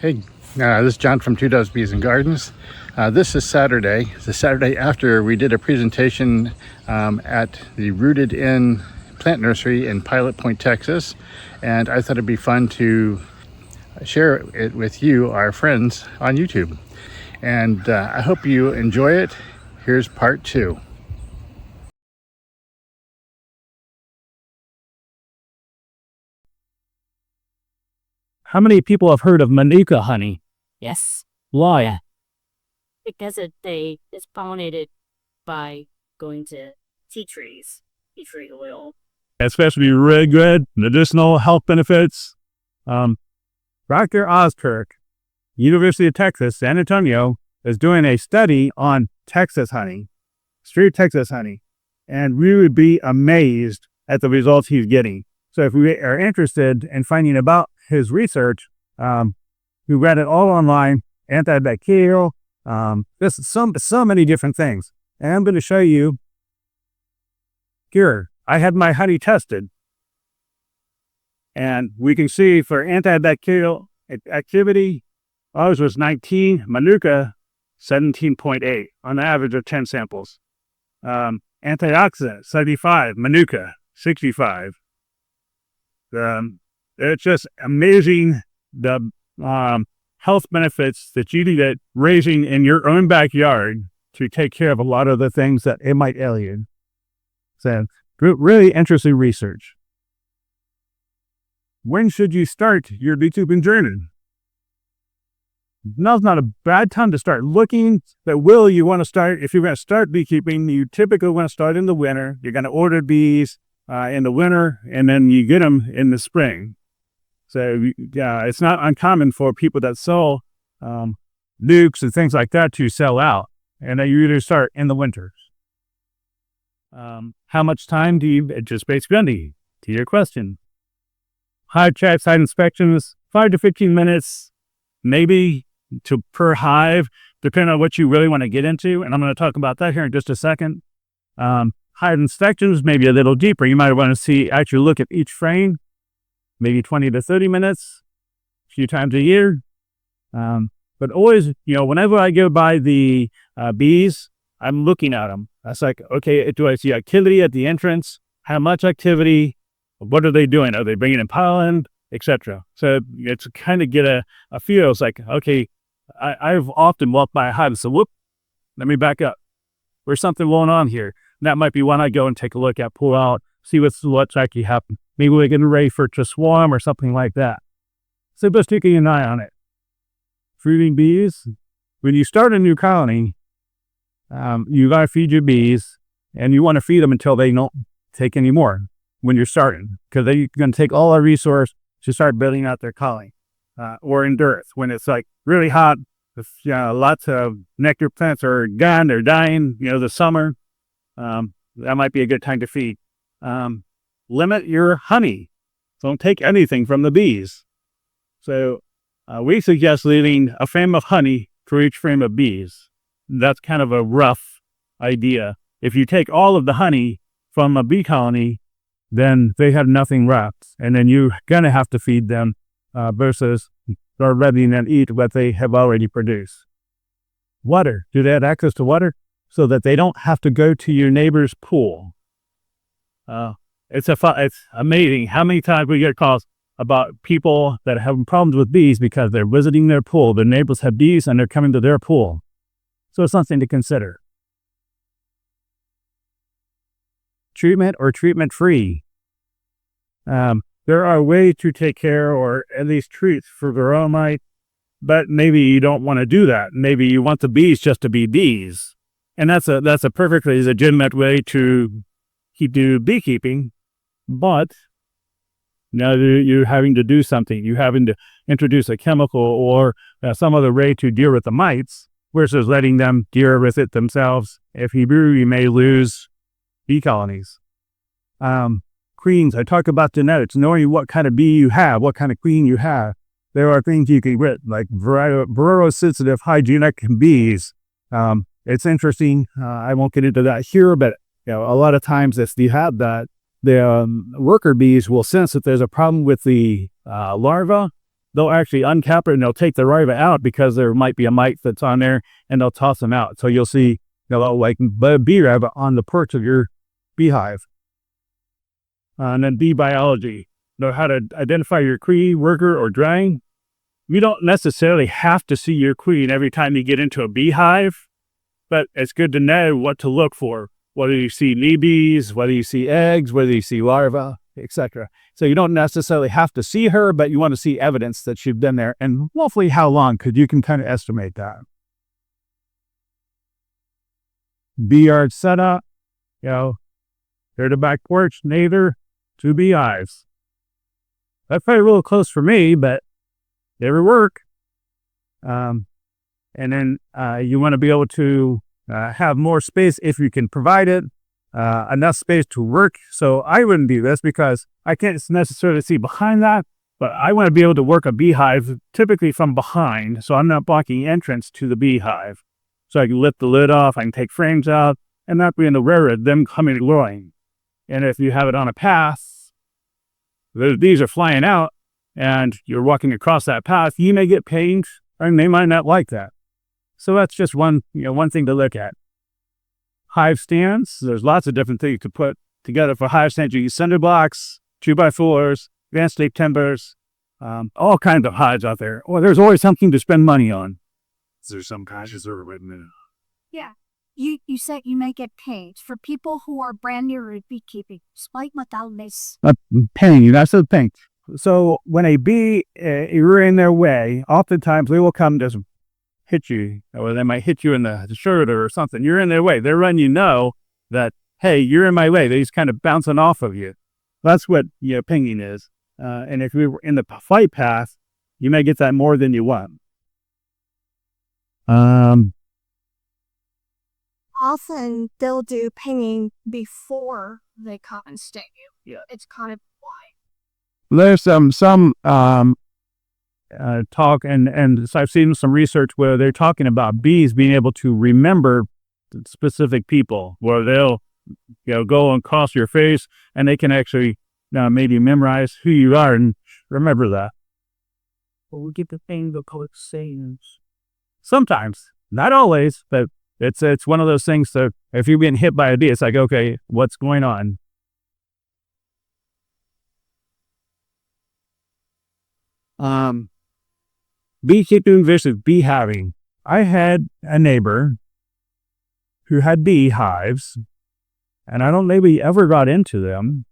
Hey, this is John from Two Doves Bees and Gardens. This is Saturday, the Saturday after we did a presentation at the Rooted In Plant Nursery in Pilot Point, Texas. And I thought it'd be fun to share it with you, our friends, on YouTube. And I hope you enjoy it. Here's part 2. How many people have heard of Manuka honey? Yes, Why? because it's pollinated by going to tea trees, tea tree oil. It's supposed to be really good, medicinal health benefits. Dr. Ozkirk, University of Texas, San Antonio, is doing a study on Texas honey, straight Texas honey, and we would be amazed at the results he's getting. So if we are interested in finding about his research, we read it all online, antibacterial, there's so many different things. And I'm going to show you here. I had my honey tested, and we can see for antibacterial activity, ours was 19, Manuka 17.8 on the average of 10 samples. Antioxidant 75, Manuka 65. It's just amazing the health benefits that you get raising in your own backyard to take care of a lot of the things that it might ail you. So, really interesting research. When should you start your beekeeping journey? Now's not a bad time to start looking, but you want to start, if you're going to start beekeeping, you typically want to start in the winter. You're going to order bees in the winter, and then you get them in the spring. So, yeah, it's not uncommon for people that sell nukes and things like that to sell out, and then you either start in the winters. How much time do you anticipate spending? To your question. Hive check, site inspections, 5 to 15 minutes, maybe per hive, depending on what you really want to get into, and I'm going to talk about that here in just a second. Hive inspections, maybe a little deeper. You might want to actually look at each frame, maybe 20 to 30 minutes, a few times a year. But always, whenever I go by the bees, I'm looking at them. That's like, okay, do I see activity at the entrance? How much activity? What are they doing? Are they bringing in pollen, etc.? So it's kind of get a feel. It's like, okay, I've often walked by a hive and said, whoop, let me back up. There's something going on here. And that might be one I go and take a look at, pull out, see what's actually happening. Maybe we're getting ready for it to swarm or something like that. So just keeping an eye on it. Feeding bees. When you start a new colony, you got to feed your bees, and you want to feed them until they don't take any more when you're starting, because they're going to take all our resource to start building out their colony. Or in dearth, when it's like really hot, lots of nectar plants are gone, they're dying, the summer, that might be a good time to feed. Limit your honey. Don't take anything from the bees. So we suggest leaving a frame of honey for each frame of bees. That's kind of a rough idea. If you take all of the honey from a bee colony, then they have nothing left. And then you're going to have to feed them versus they're letting them eat what they have already produced. Water. Do they have access to water? So that they don't have to go to your neighbor's pool. It's amazing how many times we get calls about people that are having problems with bees because they're visiting their pool. Their neighbors have bees and they're coming to their pool. So it's something to consider. Treatment or treatment-free. There are ways to take care or at least treat for varroa mite, but maybe you don't want to do that. Maybe you want the bees just to be bees. And that's a perfectly legitimate way to do beekeeping, but now you're having to do something. You're having to introduce a chemical or some other way to deal with the mites versus letting them deal with it themselves. If you do, you may lose bee colonies. Queens, I talk about genetics, knowing what kind of bee you have, what kind of queen you have. There are things you can get, like varroa-sensitive hygienic bees. It's interesting. I won't get into that here, but a lot of times if you have that, the worker bees will sense that there's a problem with the larva, they'll actually uncap it and they'll take the larva out because there might be a mite that's on there, and they'll toss them out. So you'll see, like bee larvae on the perch of your beehive. And then bee biology. Know how to identify your queen, worker, or drone. You don't necessarily have to see your queen every time you get into a beehive, but it's good to know what to look for. Whether you see knee bees, whether you see eggs, whether you see larvae, etc. So you don't necessarily have to see her, but you want to see evidence that she's been there, and roughly how long, because you can kind of estimate that. Bee yard setup, they're the back porch, neither 2 beehives. That's probably a little close for me, but they would work. And then you want to be able to have more space if you can provide it, enough space to work. So I wouldn't do this because I can't necessarily see behind that, but I want to be able to work a beehive typically from behind, so I'm not blocking entrance to the beehive. So I can lift the lid off, I can take frames out, and not be in the rear of them coming and going. And if you have it on a path, the bees are flying out, and you're walking across that path, you may get pain, and they might not like that. So that's just one thing to look at. Hive stands, there's lots of different things to put together for hive stands. You use cinder blocks, 2x4s, advanced leaf timbers, all kinds of hives out there. Well, there's always something to spend money on. Is there some conscious or written? Yeah. You said you may get paid. For people who are brand new to beekeeping, explain what that is. Pain, that's the thing. So when a bee, you're in their way, oftentimes they will come just hit you, or they might hit you in the shoulder or something. You're in their way. They're letting you know that, hey, you're in my way. They're just kind of bouncing off of you. That's what pinging is. And if we were in the flight path, you may get that more than you want. Often they'll do pinging before they come and sting you. Yeah. It's kind of why. There's some talk, and so I've seen some research where they're talking about bees being able to remember specific people, where they'll go and cross your face, and they can actually maybe memorize who you are and remember that. Well, we get the thing the poet sayings. Sometimes, not always, but it's one of those things that if you're being hit by a bee, it's like, okay, what's going on? Beekeeping versus beehive. I had a neighbor who had beehives, and I don't think we ever got into them.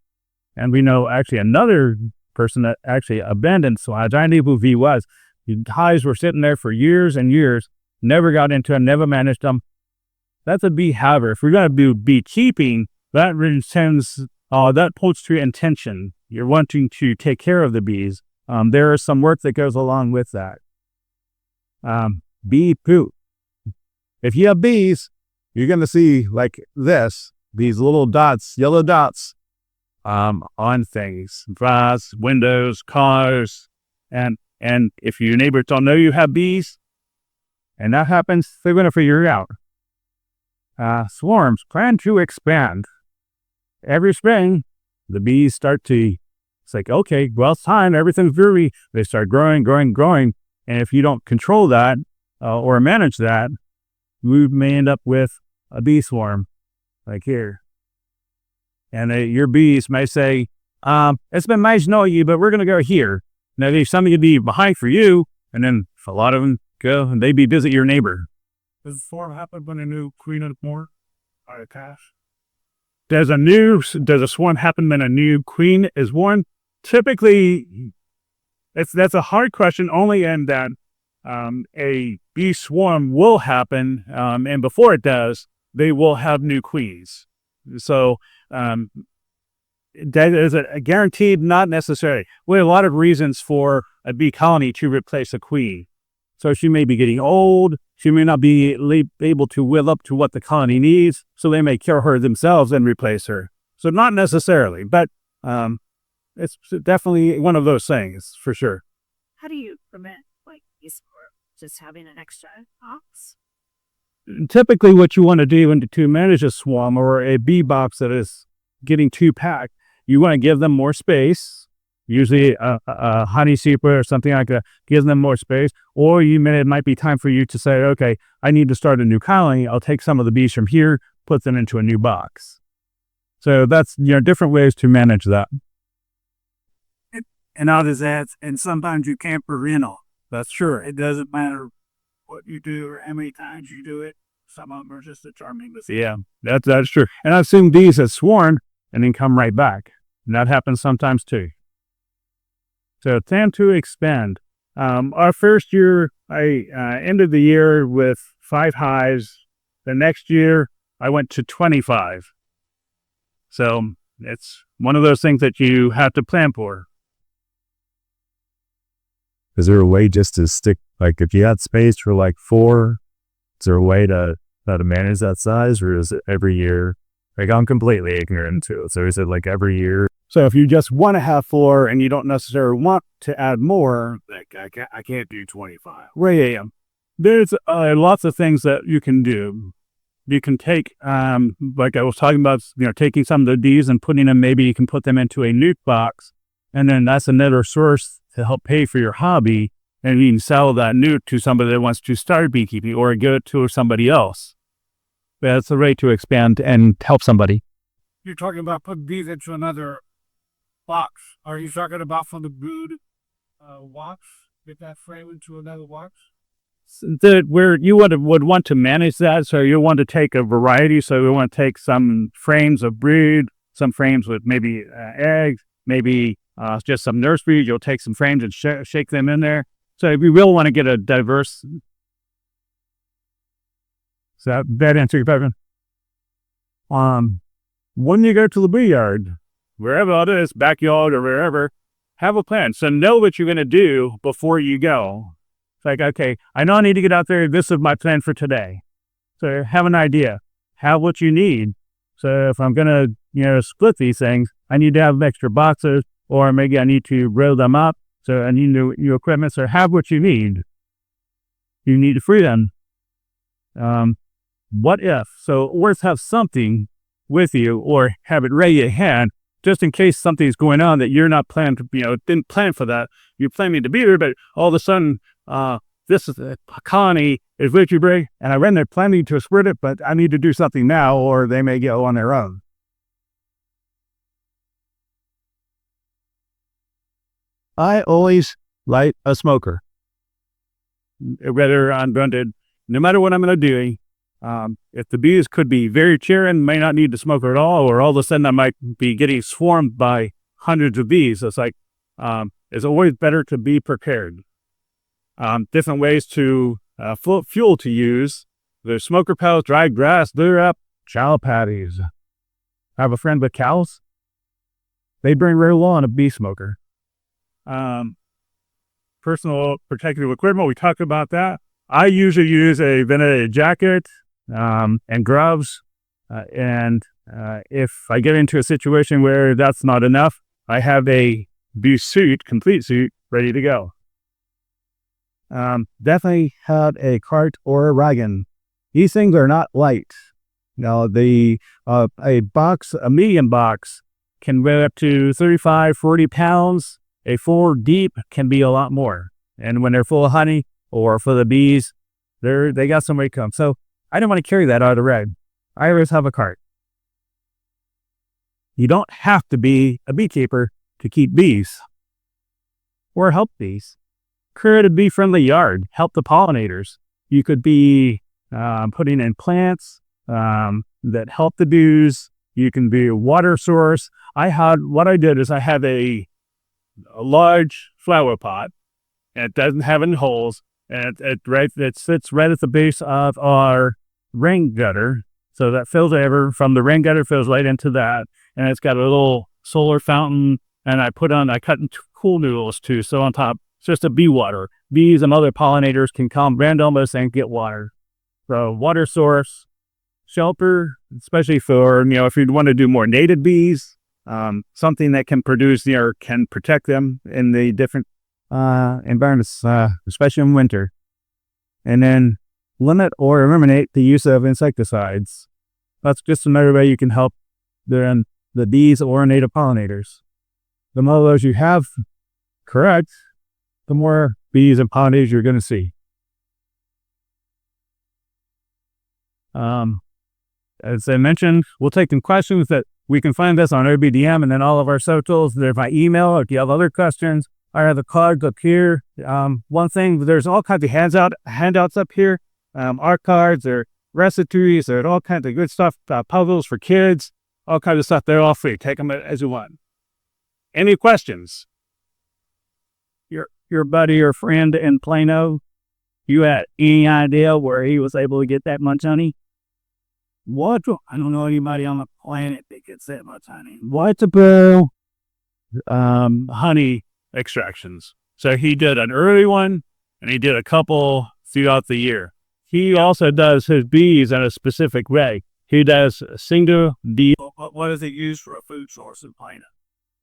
And we know actually another person that actually abandoned hives. I knew who he was. The hives were sitting there for years and years, never got into them, never managed them. That's a beehiver. If we're going to do beekeeping, that points to intention. You're wanting to take care of the bees. There is some work that goes along with that. Bee poop. If you have bees, you're going to see like these little dots, yellow dots, on things, glass, windows, cars, and if your neighbors don't know you have bees, and that happens, they're going to figure it out. Swarms plan to expand. Every spring, the bees start to, it's like, okay, well, it's time, everything's groovy. They start growing. And if you don't control that or manage that, we may end up with a bee swarm, like here. And your bees may say, it's been nice knowing you, but we're going to go here. Now, there's something to be behind for you, and then a lot of them go, and they be visit your neighbor. Does the swarm happen when a new queen is born? Or a calf? Does a swarm happen when a new queen is born? Typically, that's a hard question, only in that a bee swarm will happen, and before it does, they will have new queens. So that is a guaranteed, not necessary. We have a lot of reasons for a bee colony to replace a queen. So she may be getting old. She may not be able to live up to what the colony needs. So they may kill her themselves and replace her. So not necessarily, but it's definitely one of those things for sure. How do you prevent bees from just having an extra box? Typically what you want to do to manage a swarm or a bee box that is getting too packed, you want to give them more space. usually a honey super or something like that, gives them more space. Or it might be time for you to say, okay, I need to start a new colony. I'll take some of the bees from here, put them into a new box. So that's, different ways to manage that. And others adds, and sometimes you can't perennial. That's sure. It doesn't matter what you do or how many times you do it. Some of them are just a charming mistake. Yeah, that's true. And I've seen bees that swarm and then come right back. And that happens sometimes too. So time to expand. Our first year, I ended the year with 5 hives. The next year, I went to 25. So it's one of those things that you have to plan for. Is there a way just to stick, like if you had space for like 4, is there a way to manage that size, or is it every year? Like I'm completely ignorant to it. So is it like every year? So if you just want to have 4 and you don't necessarily want to add more, Like I can't do 25. yeah. There's lots of things that you can do. You can take, like I was talking about, taking some of the bees and putting them, maybe you can put them into a nuke box, and then that's another source to help pay for your hobby, and you can sell that nuke to somebody that wants to start beekeeping or give it to somebody else. That's a way to expand and help somebody. You're talking about putting bees into another box. Are you talking about from the brood box? Get that frame into another box? Where you would want to manage that, so you want to take a variety. So we want to take some frames of brood, some frames with maybe eggs, maybe just some nurse breed. You'll take some frames and shake them in there. So we really want to get a diverse. So that answer your question? When you go to the bee yard, wherever it is, backyard or wherever, have a plan. So know what you're going to do before you go. It's like, okay, I know I need to get out there. This is my plan for today. So have an idea. Have what you need. So if I'm going to, split these things, I need to have extra boxes, or maybe I need to roll them up. So I need new equipment. So have what you need. You need to free them. What if? So always have something with you, or have it ready at hand, just in case something's going on that you're not planning to, didn't plan for that. You're planning to be there, but all of a sudden, this is a colony is with you, Bray, and I ran there planning to spread it, but I need to do something now, or they may go on their own. I always light a smoker. Whether I'm going to, no matter what I'm going to do, if the bees could be very cheering, may not need the smoker at all, or all of a sudden I might be getting swarmed by hundreds of bees. It's like, it's always better to be prepared. Different ways to fuel to use. There's smoker pellets, dried grass, lure up, chow patties. I have a friend with cows. They bring real low on a bee smoker. Personal protective equipment, we talked about that. I usually use a ventilated jacket and gloves. And if I get into a situation where that's not enough, I have a bee suit, complete suit, ready to go. Definitely have a cart or a wagon. These things are not light. Now, a medium box can weigh up to 35, 40 pounds. A 4 deep can be a lot more. And when they're full of honey or full of bees, they got some weight come. So I don't want to carry that out of the road. I always have a cart. You don't have to be a beekeeper to keep bees or help bees. Create a bee-friendly yard. Help the pollinators. You could be putting in plants that help the bees. You can be a water source. What I did is I have a large flower pot, and it doesn't have any holes, and it sits right at the base of our rain gutter. So that fills over from the rain gutter, fills right into that, and it's got a little solar fountain. And I cut into cool noodles too. So on top, it's just a bee water. Bees and other pollinators can come randomly and get water. So water source, shelter, especially for, if you want to do more native bees, something that can produce, can protect them in the different environments, especially in winter. And then limit or eliminate the use of insecticides. That's just another way you can help the bees or native pollinators. the more of those you have correct, the more bees and pollinators you're going to see. As I mentioned, we'll take some questions that we can find this on OBDM and then all of our socials. There's my email if you have other questions. I have the cards up here. One thing, there's all kinds of handouts up here. Art cards or recipes or all kinds of good stuff, puzzles for kids, all kinds of stuff. They're all free. Take them as you want. Any questions? Your buddy or friend in Plano, you had any idea where he was able to get that much honey? What? I don't know anybody on the planet that gets that much honey. What's about honey extractions? So he did an early one, and he did a couple throughout the year. He also does his bees in a specific way. He does a single bee. What does it use for a food source in Plano?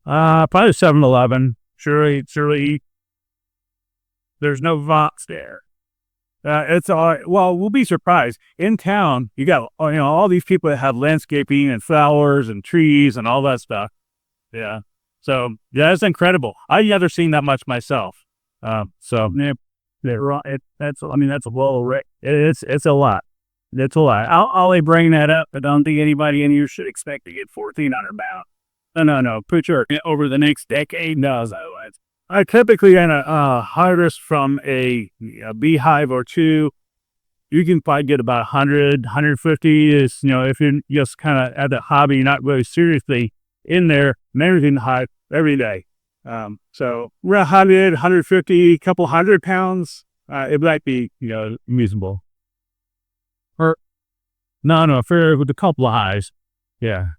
Probably 7-Eleven. Surely. There's no Vox there. It's all well. We'll be surprised. In town, you got all these people that have landscaping and flowers and trees and all that stuff. Yeah. So yeah, it's incredible. I've never seen that much myself. That's a well. It's a lot. It's a lot. I'll only bring that up, but I don't think anybody in here should expect to get 1,400 pounds. No. Put your over the next decade. No, otherwise. I typically in a harvest from a beehive or two, you can probably get about 100, 150 is, if you're just kind of at the hobby, not really seriously in there, managing the hive every day. So around 100, 150, a couple 100 pounds, it might be, reasonable. Or, no, fair with a couple of hives. Yeah.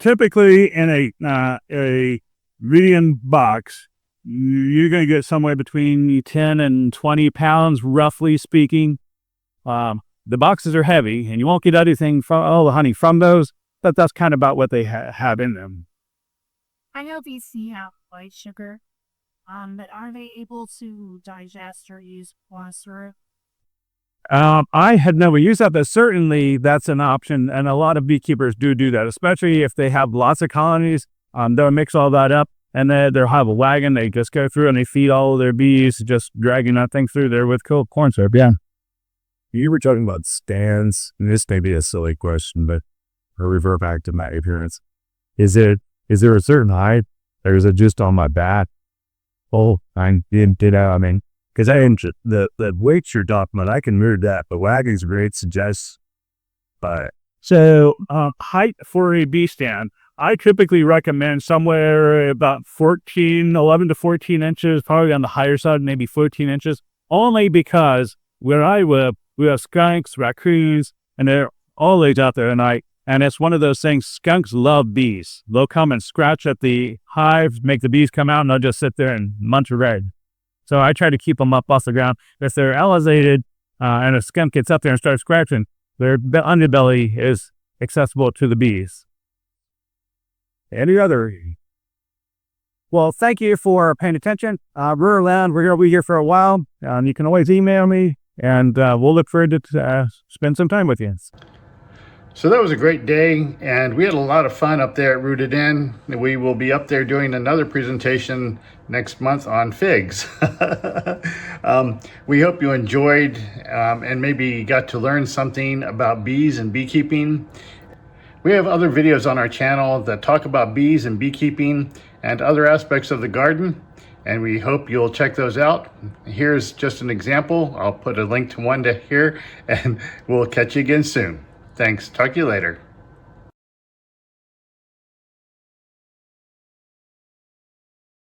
Typically in a medium box, you're going to get somewhere between 10 and 20 pounds, roughly speaking. The boxes are heavy, and you won't get anything from all the honey from those, but that's kind of about what they have in them. I know these have white sugar, but are they able to digest or use corn syrup? I had never used that, but certainly that's an option, and a lot of beekeepers do that, especially if they have lots of colonies. They'll mix all that up, and then they'll have a wagon. They just go through and they feed all of their bees, just dragging that thing through there with corn syrup. Yeah. You were talking about stands, and this may be a silly question, but I'll revert back to my appearance. Is there a certain height, or is it just on my back? Oh, because the weight you're talking about, I can move that, but wagon's great suggests. But so height for a bee stand, I typically recommend somewhere about 11 to 14 inches, probably on the higher side, maybe 14 inches, only because where I live, we have skunks, raccoons, and they're always out there at night. And it's one of those things, skunks love bees. They'll come and scratch at the hive, make the bees come out, and they'll just sit there and munch away. So I try to keep them up off the ground. If they're elevated and a skunk gets up there and starts scratching, their underbelly is accessible to the bees. any other? Well, thank you for paying attention. We're around. We're going to be here for a while. You can always email me, and we'll look forward to spend some time with you. So that was a great day, and we had a lot of fun up there at Rooted In. We will be up there doing another presentation next month on figs. We hope you enjoyed and maybe got to learn something about bees and beekeeping. We have other videos on our channel that talk about bees and beekeeping and other aspects of the garden, and we hope you'll check those out. Here's just an example. I'll put a link to one to here, and we'll catch you again soon. Thanks. Talk to you later.